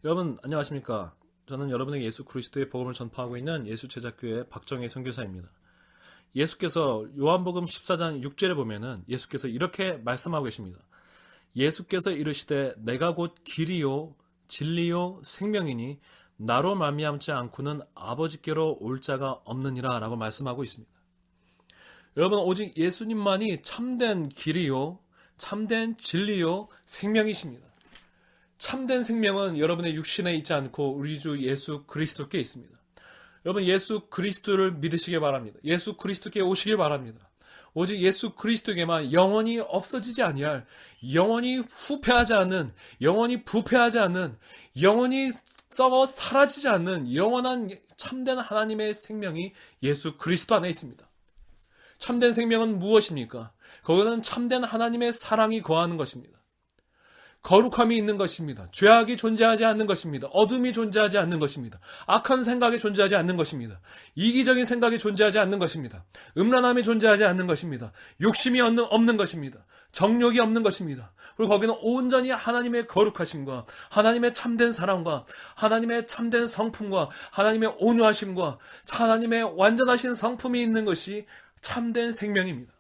여러분 안녕하십니까? 저는 여러분에게 예수 그리스도의 복음을 전파하고 있는 예수제자교회 박정희 선교사입니다. 예수께서 요한복음 14장 6절에 보면은 예수께서 이렇게 말씀하고 계십니다. 예수께서 이르시되 내가 곧 길이요 진리요 생명이니 나로 말미암지 않고는 아버지께로 올 자가 없느니라 라고 말씀하고 있습니다. 여러분 오직 예수님만이 참된 길이요 참된 진리요 생명이십니다. 참된 생명은 여러분의 육신에 있지 않고 우리 주 예수 그리스도께 있습니다. 여러분 예수 그리스도를 믿으시기 바랍니다. 예수 그리스도께 오시길 바랍니다. 오직 예수 그리스도에게만 영원히 없어지지 아니할, 영원히 후패하지 않는, 영원히 부패하지 않는, 영원히 썩어 사라지지 않는 영원한 참된 하나님의 생명이 예수 그리스도 안에 있습니다. 참된 생명은 무엇입니까? 거기는 참된 하나님의 사랑이 거하는 것입니다. 거룩함이 있는 것입니다. 죄악이 존재하지 않는 것입니다. 어둠이 존재하지 않는 것입니다. 악한 생각이 존재하지 않는 것입니다. 이기적인 생각이 존재하지 않는 것입니다. 음란함이 존재하지 않는 것입니다. 욕심이 없는 것입니다. 정욕이 없는 것입니다. 그리고 거기는 온전히 하나님의 거룩하심과 하나님의 참된 사랑과 하나님의 참된 성품과 하나님의 온유하심과 하나님의 완전하신 성품이 있는 것이 참된 생명입니다.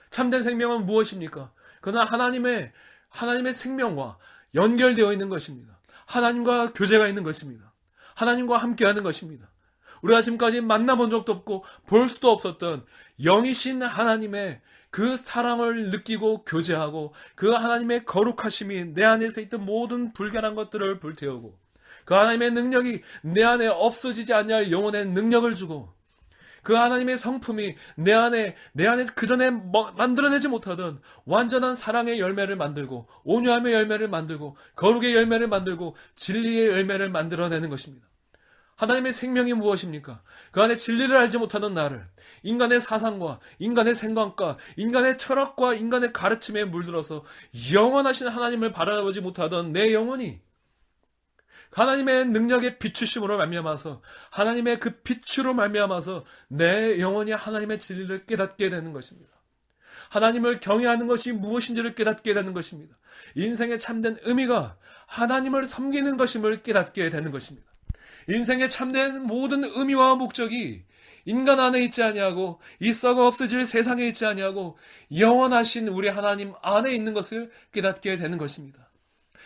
참된 생명은 무엇입니까? 그러나 하나님의 생명과 연결되어 있는 것입니다. 하나님과 교제가 있는 것입니다. 하나님과 함께하는 것입니다. 우리가 지금까지 만나본 적도 없고 볼 수도 없었던 영이신 하나님의 그 사랑을 느끼고 교제하고 그 하나님의 거룩하심이 내 안에서 있던 모든 불결한 것들을 불태우고 그 하나님의 능력이 내 안에 없어지지 않을 영혼의 능력을 주고 그 하나님의 성품이 내 안에 그전에 만들어내지 못하던 완전한 사랑의 열매를 만들고 온유함의 열매를 만들고 거룩의 열매를 만들고 진리의 열매를 만들어내는 것입니다. 하나님의 생명이 무엇입니까? 그 안에 진리를 알지 못하던 나를 인간의 사상과 인간의 생각과 인간의 철학과 인간의 가르침에 물들어서 영원하신 하나님을 바라보지 못하던 내 영혼이 하나님의 능력의 비추심으로 말미암아서 하나님의 그 빛으로 말미암아서 내 영혼이 하나님의 진리를 깨닫게 되는 것입니다. 하나님을 경외하는 것이 무엇인지를 깨닫게 되는 것입니다. 인생의 참된 의미가 하나님을 섬기는 것임을 깨닫게 되는 것입니다. 인생의 참된 모든 의미와 목적이 인간 안에 있지 아니하고 이 썩어 없어질 세상에 있지 아니하고 영원하신 우리 하나님 안에 있는 것을 깨닫게 되는 것입니다.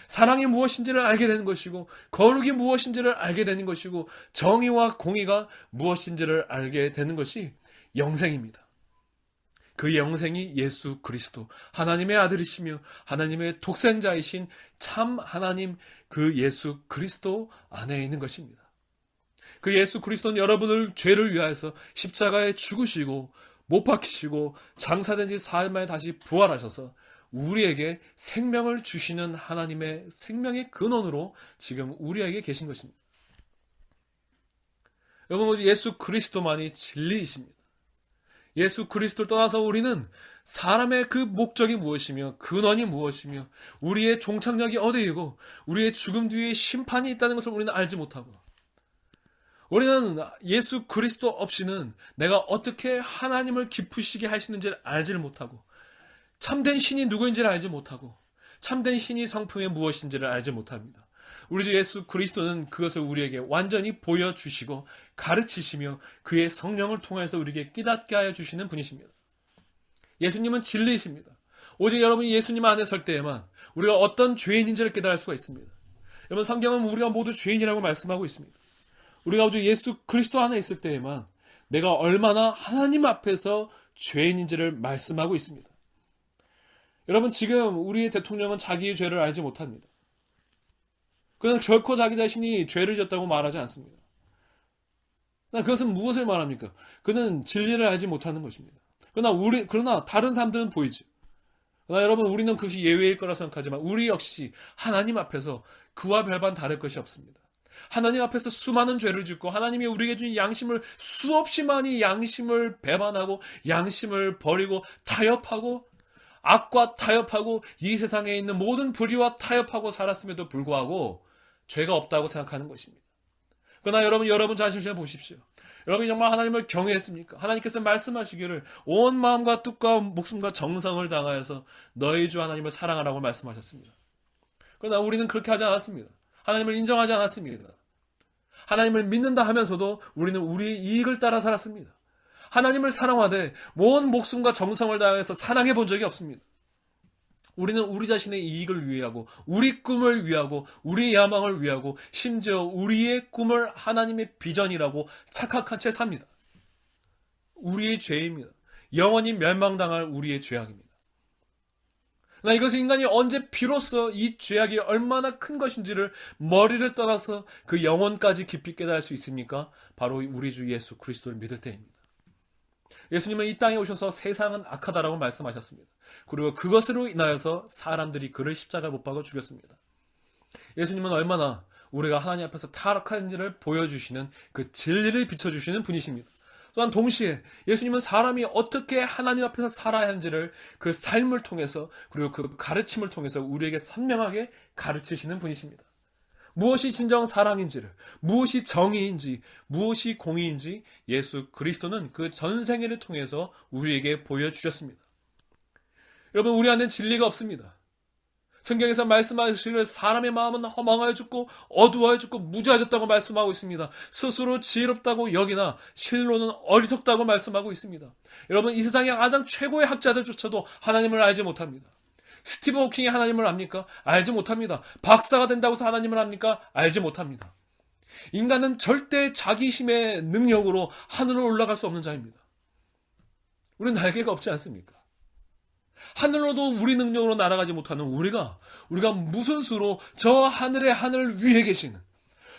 사랑이 무엇인지를 알게 되는 것이고 거룩이 무엇인지를 알게 되는 것이고 정의와 공의가 무엇인지를 알게 되는 것이 영생입니다. 그 영생이 예수 그리스도 하나님의 아들이시며 하나님의 독생자이신 참 하나님 그 예수 그리스도 안에 있는 것입니다. 그 예수 그리스도는 여러분을 죄를 위하여서 십자가에 죽으시고 못 박히시고 장사된 지 사흘 만에 다시 부활하셔서 우리에게 생명을 주시는 하나님의 생명의 근원으로 지금 우리에게 계신 것입니다. 여러분, 예수 그리스도만이 진리이십니다. 예수 그리스도를 떠나서 우리는 사람의 그 목적이 무엇이며 근원이 무엇이며 우리의 종착역이 어디이고 우리의 죽음 뒤에 심판이 있다는 것을 우리는 알지 못하고 우리는 예수 그리스도 없이는 내가 어떻게 하나님을 기쁘시게 하시는지를 알지를 못하고 참된 신이 누구인지를 알지 못하고 참된 신이 성품이 무엇인지를 알지 못합니다. 우리 주 예수 그리스도는 그것을 우리에게 완전히 보여주시고 가르치시며 그의 성령을 통해서 우리에게 깨닫게 하여 주시는 분이십니다. 예수님은 진리이십니다. 오직 여러분이 예수님 안에 설 때에만 우리가 어떤 죄인인지를 깨달을 수가 있습니다. 여러분 성경은 우리가 모두 죄인이라고 말씀하고 있습니다. 우리가 오직 예수 그리스도 안에 있을 때에만 내가 얼마나 하나님 앞에서 죄인인지를 말씀하고 있습니다. 여러분 지금 우리의 대통령은 자기의 죄를 알지 못합니다. 그는 결코 자기 자신이 죄를 지었다고 말하지 않습니다. 그것은 무엇을 말합니까? 그는 진리를 알지 못하는 것입니다. 그러나 다른 사람들은 보이죠. 그러나 여러분 우리는 그것이 예외일 거라 생각하지만 우리 역시 하나님 앞에서 그와 별반 다를 것이 없습니다. 하나님 앞에서 수많은 죄를 짓고 하나님이 우리에게 준 양심을 수없이 많이 양심을 배반하고 양심을 버리고 타협하고 악과 타협하고 이 세상에 있는 모든 불의와 타협하고 살았음에도 불구하고 죄가 없다고 생각하는 것입니다. 그러나 여러분 자신을 보십시오. 여러분이 정말 하나님을 경외했습니까? 하나님께서 말씀하시기를 온 마음과 뜻과 목숨과 정성을 다하여서 너희 주 하나님을 사랑하라고 말씀하셨습니다. 그러나 우리는 그렇게 하지 않았습니다. 하나님을 인정하지 않았습니다. 하나님을 믿는다 하면서도 우리는 우리의 이익을 따라 살았습니다. 하나님을 사랑하되 온 목숨과 정성을 다해서 사랑해 본 적이 없습니다. 우리는 우리 자신의 이익을 위하고 우리 꿈을 위하고 우리의 야망을 위하고 심지어 우리의 꿈을 하나님의 비전이라고 착각한 채 삽니다. 우리의 죄입니다. 영원히 멸망당할 우리의 죄악입니다. 그러나 이것은 인간이 언제 비로소 이 죄악이 얼마나 큰 것인지를 머리를 떠나서 그 영혼까지 깊이 깨달을 수 있습니까? 바로 우리 주 예수 그리스도를 믿을 때입니다. 예수님은 이 땅에 오셔서 세상은 악하다라고 말씀하셨습니다. 그리고 그것으로 인하여서 사람들이 그를 십자가에 못 박아 죽였습니다. 예수님은 얼마나 우리가 하나님 앞에서 타락한지를 보여주시는 그 진리를 비춰주시는 분이십니다. 또한 동시에 예수님은 사람이 어떻게 하나님 앞에서 살아야 하는지를 그 삶을 통해서 그리고 그 가르침을 통해서 우리에게 선명하게 가르치시는 분이십니다. 무엇이 진정 사랑인지를, 무엇이 정의인지, 무엇이 공의인지 예수 그리스도는 그 전생애를 통해서 우리에게 보여주셨습니다. 여러분, 우리 안에는 진리가 없습니다. 성경에서 말씀하시기를 사람의 마음은 허망하여 죽고 어두워져 죽고 무지해졌다고 말씀하고 있습니다. 스스로 지혜롭다고 여기나 실로는 어리석다고 말씀하고 있습니다. 여러분, 이 세상의 가장 최고의 학자들조차도 하나님을 알지 못합니다. 스티븐 호킹이 하나님을 압니까? 알지 못합니다. 박사가 된다고 해서 하나님을 압니까? 알지 못합니다. 인간은 절대 자기 힘의 능력으로 하늘로 올라갈 수 없는 자입니다. 우리는 날개가 없지 않습니까? 하늘로도 우리 능력으로 날아가지 못하는 우리가 무슨 수로 저 하늘의 하늘 위에 계시는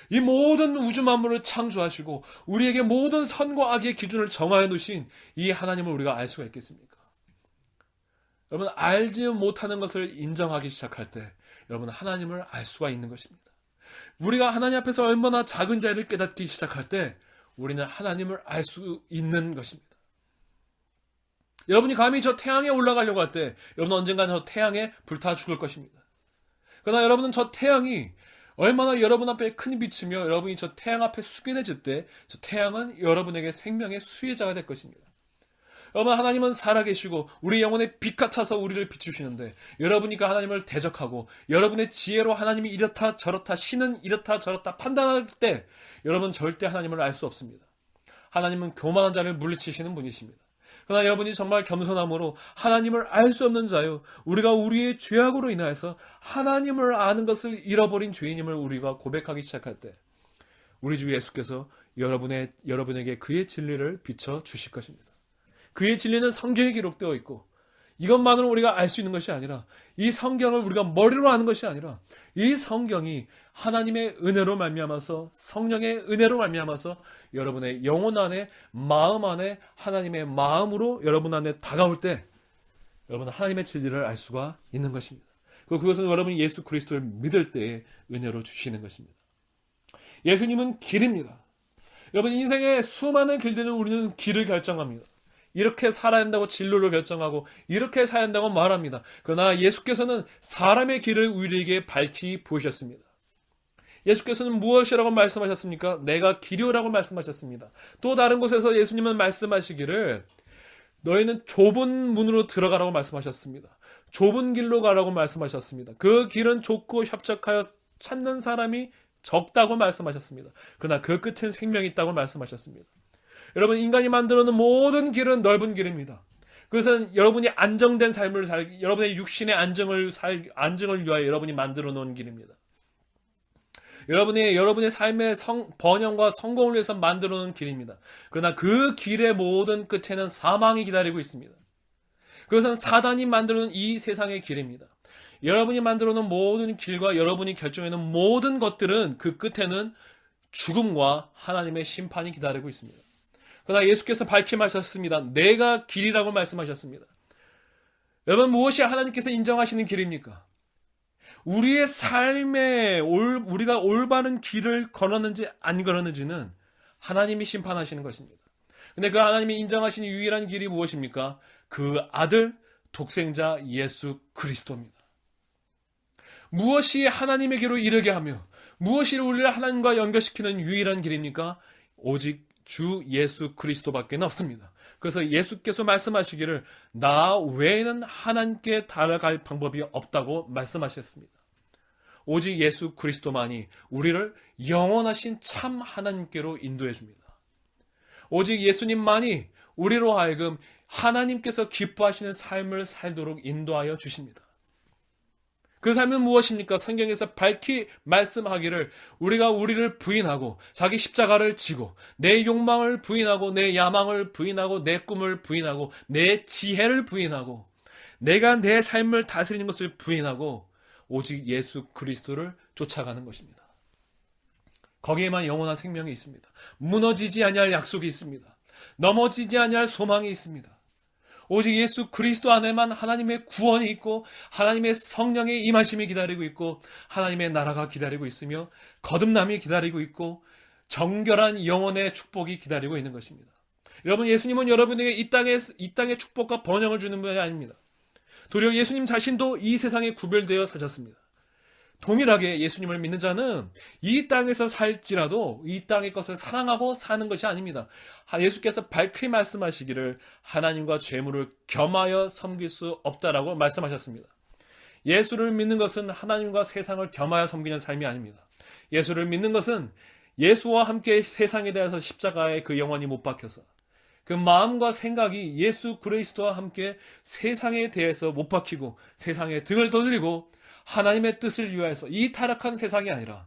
이 모든 우주 만물을 창조하시고 우리에게 모든 선과 악의 기준을 정하여 놓으신 이 하나님을 우리가 알 수가 있겠습니까? 여러분, 알지 못하는 것을 인정하기 시작할 때 여러분 하나님을 알 수가 있는 것입니다. 우리가 하나님 앞에서 얼마나 작은 자를 깨닫기 시작할 때 우리는 하나님을 알 수 있는 것입니다. 여러분이 감히 저 태양에 올라가려고 할 때 여러분은 언젠가 저 태양에 불타 죽을 것입니다. 그러나 여러분은 저 태양이 얼마나 여러분 앞에 큰 빛이며 여러분이 저 태양 앞에 숙연해질 때 저 태양은 여러분에게 생명의 수혜자가 될 것입니다. 여러분, 하나님은 살아계시고 우리 영혼의 빛 같아서 우리를 비추시는데 여러분이 그 하나님을 대적하고 여러분의 지혜로 하나님이 이렇다 저렇다 신은 이렇다 저렇다 판단할 때 여러분 절대 하나님을 알 수 없습니다. 하나님은 교만한 자를 물리치시는 분이십니다. 그러나 여러분이 정말 겸손함으로 하나님을 알 수 없는 자요, 우리가 우리의 죄악으로 인하여서 하나님을 아는 것을 잃어버린 죄인임을 우리가 고백하기 시작할 때 우리 주 예수께서 여러분에게 그의 진리를 비춰 주실 것입니다. 그의 진리는 성경에 기록되어 있고 이것만으로 우리가 알 수 있는 것이 아니라 이 성경을 우리가 머리로 아는 것이 아니라 이 성경이 하나님의 은혜로 말미암아서 성령의 은혜로 말미암아서 여러분의 영혼 안에 마음 안에 하나님의 마음으로 여러분 안에 다가올 때 여러분은 하나님의 진리를 알 수가 있는 것입니다. 그것은 여러분이 예수 그리스도를 믿을 때에 은혜로 주시는 것입니다. 예수님은 길입니다. 여러분, 인생의 수많은 길들은 우리는 길을 결정합니다. 이렇게 살아야 한다고 진로를 결정하고 이렇게 살아야 한다고 말합니다. 그러나 예수께서는 사람의 길을 우리에게 밝히 보이셨습니다. 예수께서는 무엇이라고 말씀하셨습니까? 내가 길이라고 말씀하셨습니다. 또 다른 곳에서 예수님은 말씀하시기를 너희는 좁은 문으로 들어가라고 말씀하셨습니다. 좁은 길로 가라고 말씀하셨습니다. 그 길은 좁고 협착하여 찾는 사람이 적다고 말씀하셨습니다. 그러나 그 끝엔 생명이 있다고 말씀하셨습니다. 여러분, 인간이 만들어놓은 모든 길은 넓은 길입니다. 그것은 여러분이 안정된 삶을 여러분의 육신의 안정을 위하여 여러분이 만들어 놓은 길입니다. 여러분의 삶의 번영과 성공을 위해서 만들어 놓은 길입니다. 그러나 그 길의 모든 끝에는 사망이 기다리고 있습니다. 그것은 사단이 만들어 놓은 이 세상의 길입니다. 여러분이 만들어 놓은 모든 길과 여러분이 결정해 놓은 모든 것들은 그 끝에는 죽음과 하나님의 심판이 기다리고 있습니다. 그러나 예수께서 밝히 말하셨습니다. 내가 길이라고 말씀하셨습니다. 여러분, 무엇이 하나님께서 인정하시는 길입니까? 우리의 삶에 우리가 올바른 길을 걸었는지 안 걸었는지는 하나님이 심판하시는 것입니다. 근데 그 하나님이 인정하시는 유일한 길이 무엇입니까? 그 아들 독생자 예수 그리스도입니다. 무엇이 하나님에게로 이르게 하며 무엇이 우리를 하나님과 연결시키는 유일한 길입니까? 오직 주 예수 그리스도밖에 없습니다. 그래서 예수께서 말씀하시기를 나 외에는 하나님께 달아갈 방법이 없다고 말씀하셨습니다. 오직 예수 그리스도만이 우리를 영원하신 참 하나님께로 인도해 줍니다. 오직 예수님만이 우리로 하여금 하나님께서 기뻐하시는 삶을 살도록 인도하여 주십니다. 그 삶은 무엇입니까? 성경에서 밝히 말씀하기를 우리가 우리를 부인하고 자기 십자가를 지고 내 욕망을 부인하고 내 야망을 부인하고 내 꿈을 부인하고 내 지혜를 부인하고 내가 내 삶을 다스리는 것을 부인하고 오직 예수 그리스도를 쫓아가는 것입니다. 거기에만 영원한 생명이 있습니다. 무너지지 아니할 약속이 있습니다. 넘어지지 아니할 소망이 있습니다. 오직 예수 그리스도 안에만 하나님의 구원이 있고 하나님의 성령의 임하심이 기다리고 있고 하나님의 나라가 기다리고 있으며 거듭남이 기다리고 있고 정결한 영혼의 축복이 기다리고 있는 것입니다. 여러분, 예수님은 여러분에게 이 땅의 축복과 번영을 주는 분이 아닙니다. 도리어 예수님 자신도 이 세상에 구별되어 사셨습니다. 동일하게 예수님을 믿는 자는 이 땅에서 살지라도 이 땅의 것을 사랑하고 사는 것이 아닙니다. 예수께서 밝히 말씀하시기를 하나님과 죄물을 겸하여 섬길 수 없다라고 말씀하셨습니다. 예수를 믿는 것은 하나님과 세상을 겸하여 섬기는 삶이 아닙니다. 예수를 믿는 것은 예수와 함께 세상에 대해서 십자가에 그 영혼이 못 박혀서 그 마음과 생각이 예수 그리스도와 함께 세상에 대해서 못 박히고 세상에 등을 떠들리고 하나님의 뜻을 위하여서 이 타락한 세상이 아니라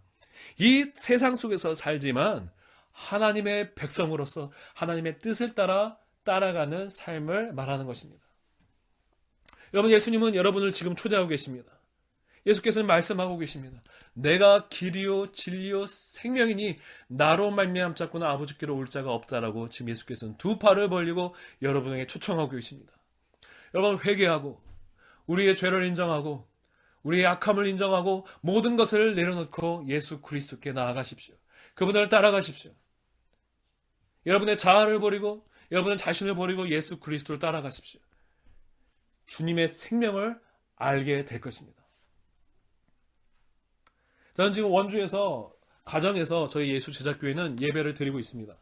이 세상 속에서 살지만 하나님의 백성으로서 하나님의 뜻을 따라가는 삶을 말하는 것입니다. 여러분, 예수님은 여러분을 지금 초대하고 계십니다. 예수께서는 말씀하고 계십니다. 내가 길이요 진리요 생명이니 나로 말미암지 않고는 아버지께로 올 자가 없다라고 지금 예수께서는 두 팔을 벌리고 여러분에게 초청하고 계십니다. 여러분, 회개하고 우리의 죄를 인정하고 우리의 약함을 인정하고 모든 것을 내려놓고 예수 그리스도께 나아가십시오. 그분을 따라가십시오. 여러분의 자아를 버리고 여러분의 자신을 버리고 예수 그리스도를 따라가십시오. 주님의 생명을 알게 될 것입니다. 저는 지금 원주에서 가정에서 저희 예수 제자교회는 예배를 드리고 있습니다.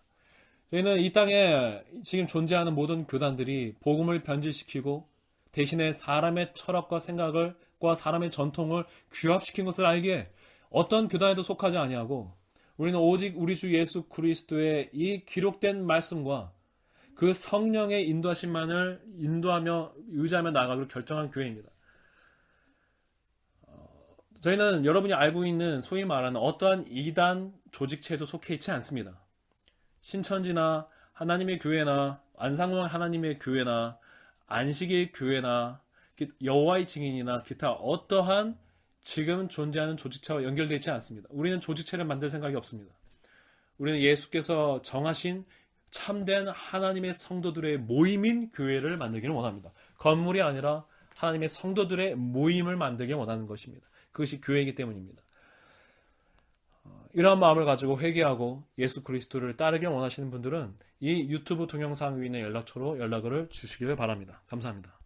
저희는 이 땅에 지금 존재하는 모든 교단들이 복음을 변질시키고 대신에 사람의 철학과 생각과 사람의 전통을 규합시킨 것을 알기에 어떤 교단에도 속하지 아니하고 우리는 오직 우리 주 예수 그리스도의 이 기록된 말씀과 그 성령의 인도하심만을 인도하며 의지하며 나아가기로 결정한 교회입니다. 저희는 여러분이 알고 있는 소위 말하는 어떠한 이단 조직체에도 속해 있지 않습니다. 신천지나 하나님의 교회나 안상홍 하나님의 교회나 안식일 교회나 여호와의 증인이나 기타 어떠한 지금 존재하는 조직체와 연결되어 있지 않습니다. 우리는 조직체를 만들 생각이 없습니다. 우리는 예수께서 정하신 참된 하나님의 성도들의 모임인 교회를 만들기를 원합니다. 건물이 아니라 하나님의 성도들의 모임을 만들기를 원하는 것입니다. 그것이 교회이기 때문입니다. 이러한 마음을 가지고 회개하고 예수 그리스도를 따르길 원하시는 분들은 이 유튜브 동영상 위에 있는 연락처로 연락을 주시기를 바랍니다. 감사합니다.